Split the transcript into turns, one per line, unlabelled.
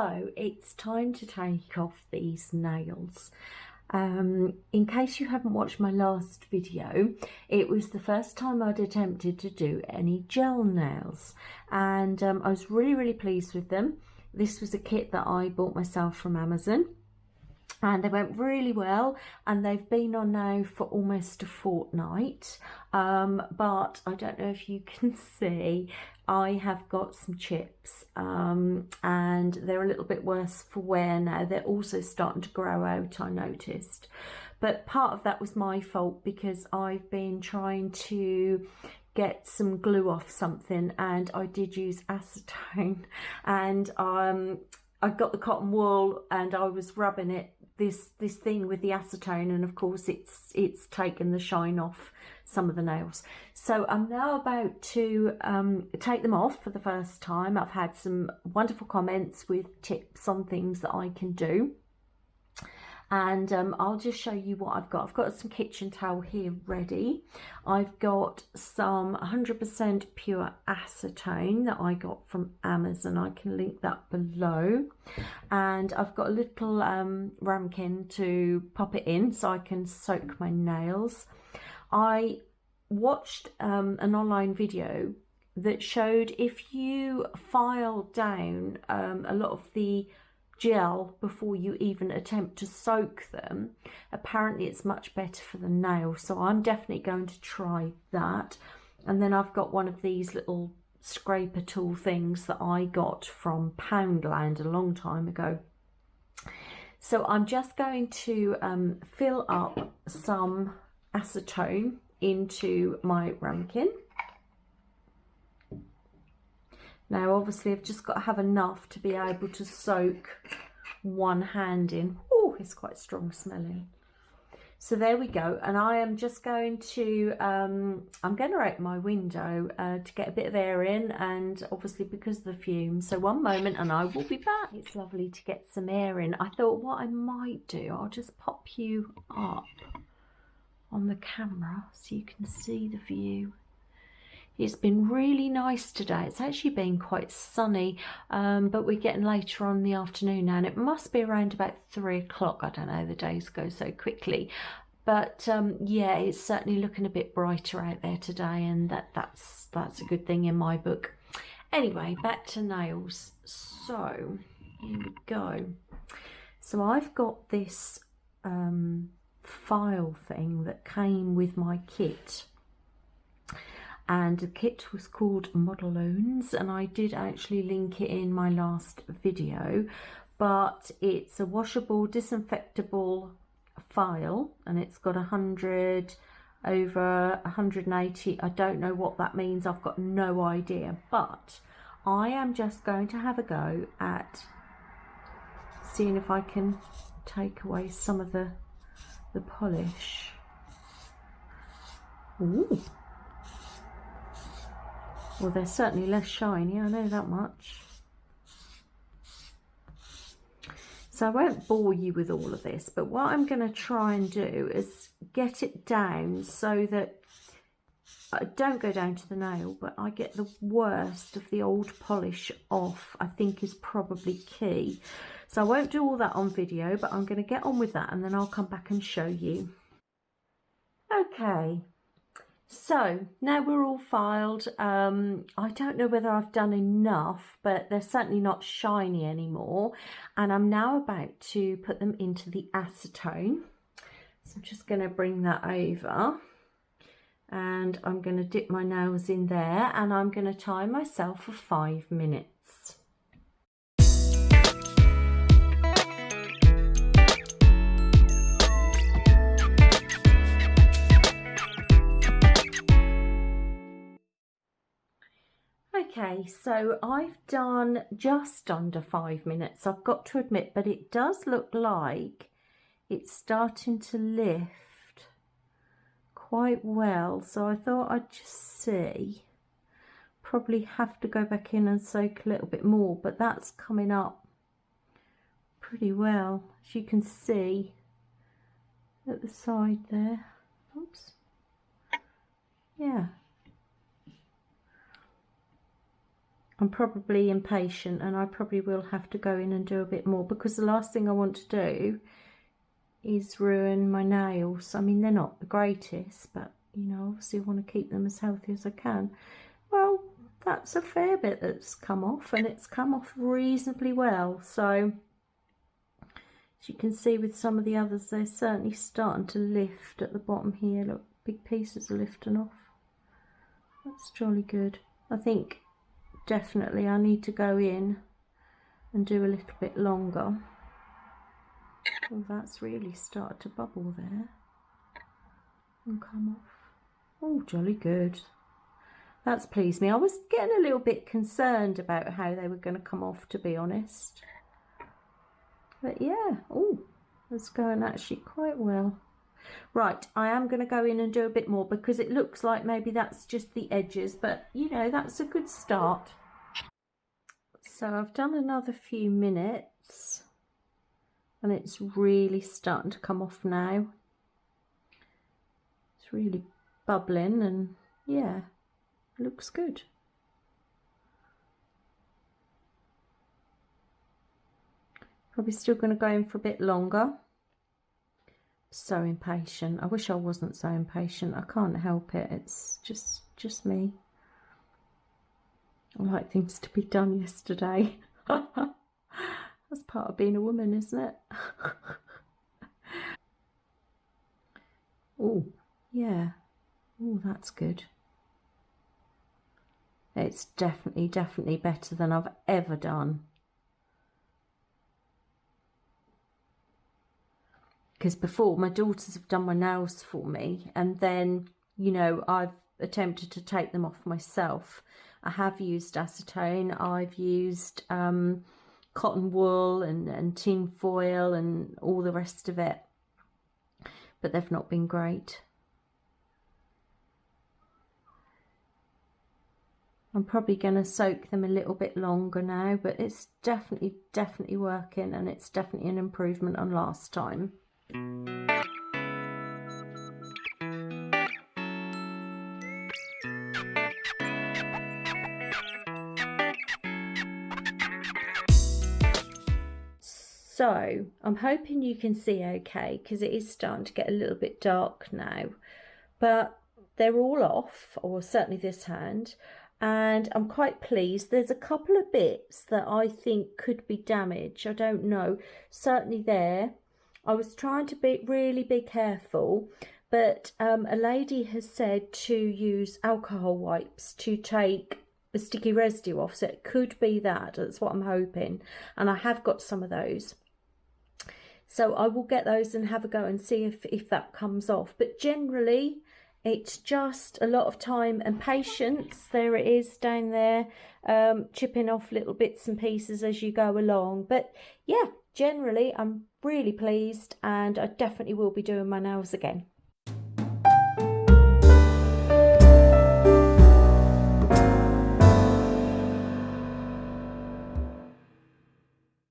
So it's time to take off these nails. In case you haven't watched my last video, it was the first time I'd attempted to do any gel nails, and I was really pleased with them. This was a kit that I bought myself from Amazon, and they went really well, and they've been on now for almost a fortnight. But I don't know if you can see, I have got some chips, and they're a little bit worse for wear now. They're also starting to grow out, I noticed. But part of that was my fault, because I've been trying to get some glue off something, and I did use acetone, and I got the cotton wool and I was rubbing it, this thing with the acetone, and of course it's taken the shine off some of the nails. So I'm now about to take them off for the first time. I've had some wonderful comments with tips on things that I can do, and I'll just show you what I've got. I've got some kitchen towel here ready. I've got some 100% pure acetone that I got from Amazon. I can link that below. And I've got a little ramekin to pop it in so I can soak my nails. I watched an online video that showed if you file down a lot of the gel before you even attempt to soak them, apparently it's much better for the nail. So I'm definitely going to try that. And then I've got one of these little scraper tool things that I got from Poundland a long time ago. So I'm just going to fill up some acetone into my ramekin. Now obviously I've just got to have enough to be able to soak one hand in. Oh, it's quite strong smelling. So there we go, and I am just going to, I'm going to open my window to get a bit of air in, and obviously because of the fumes. So one moment and I will be back. It's lovely to get some air in. I thought what I might do, I'll just pop you up on the camera so you can see the view. It's been really nice today. It's actually been quite sunny, but we're getting later on in the afternoon now, and it must be around about 3 o'clock. I don't know, the days go so quickly. But yeah, it's certainly looking a bit brighter out there today, and that's a good thing in my book. Anyway, back to nails. So here we go. So I've got this file thing that came with my kit. And the kit was called Modelones, and I did actually link it in my last video, but it's a washable, disinfectable file, and it's got 100 over 180. I don't know what that means. I've got no idea, but I am just going to have a go at seeing if I can take away some of the polish. Ooh. Well, they're certainly less shiny, I know that much. So I won't bore you with all of this, but what I'm going to try and do is get it down so that I don't go down to the nail, but I get the worst of the old polish off, I think is probably key. So I won't do all that on video, but I'm going to get on with that, and then I'll come back and show you. Okay. So now we're all filed. I don't know whether I've done enough, but they're certainly not shiny anymore. And I'm now about to put them into the acetone. So I'm just going to bring that over, and I'm going to dip my nails in there, and I'm going to time myself for 5 minutes. Okay, so I've done just under 5 minutes, I've got to admit, but it does look like it's starting to lift quite well. So I thought I'd just see. Probably have to go back in and soak a little bit more, but that's coming up pretty well, as you can see at the side there. Oops. Yeah. I'm probably impatient, and I probably will have to go in and do a bit more, because the last thing I want to do is ruin my nails. I mean, they're not the greatest, but you know, obviously I want to keep them as healthy as I can. Well, that's a fair bit that's come off, and it's come off reasonably well. So as you can see with some of the others, they're certainly starting to lift at the bottom here. Look, big pieces are lifting off. That's jolly good. I think definitely I need to go in and do a little bit longer. Oh, that's really started to bubble there and come off. Oh, jolly good. That's pleased me. I was getting a little bit concerned about how they were going to come off, to be honest. But yeah, oh, that's going actually quite well. Right, I am going to go in and do a bit more, because it looks like maybe that's just the edges, but you know, that's a good start. So I've done another few minutes, and it's really starting to come off now. It's really bubbling, and yeah, looks good. Probably still going to go in for a bit longer. So impatient. I wish I wasn't so impatient. I can't help it. It's just me. I like things to be done yesterday. That's part of being a woman, isn't it? Oh, yeah. Oh, that's good. It's definitely better than I've ever done. Because before, my daughters have done my nails for me, and then, you know, I've attempted to take them off myself. I have used acetone, I've used cotton wool and tin foil and all the rest of it, but they've not been great. I'm probably going to soak them a little bit longer now, but it's definitely working, and it's definitely an improvement on last time. So I'm hoping you can see okay, because it is starting to get a little bit dark now, but they're all off, or certainly this hand, and I'm quite pleased. There's a couple of bits that I think could be damaged. I don't know, certainly there. I was trying to really be careful, but a lady has said to use alcohol wipes to take the sticky residue off, so it could be that. That's what I'm hoping, and I have got some of those. So I will get those and have a go and see if that comes off. But generally, it's just a lot of time and patience. There it is down there, chipping off little bits and pieces as you go along. But yeah, generally, I'm really pleased, and I definitely will be doing my nails again.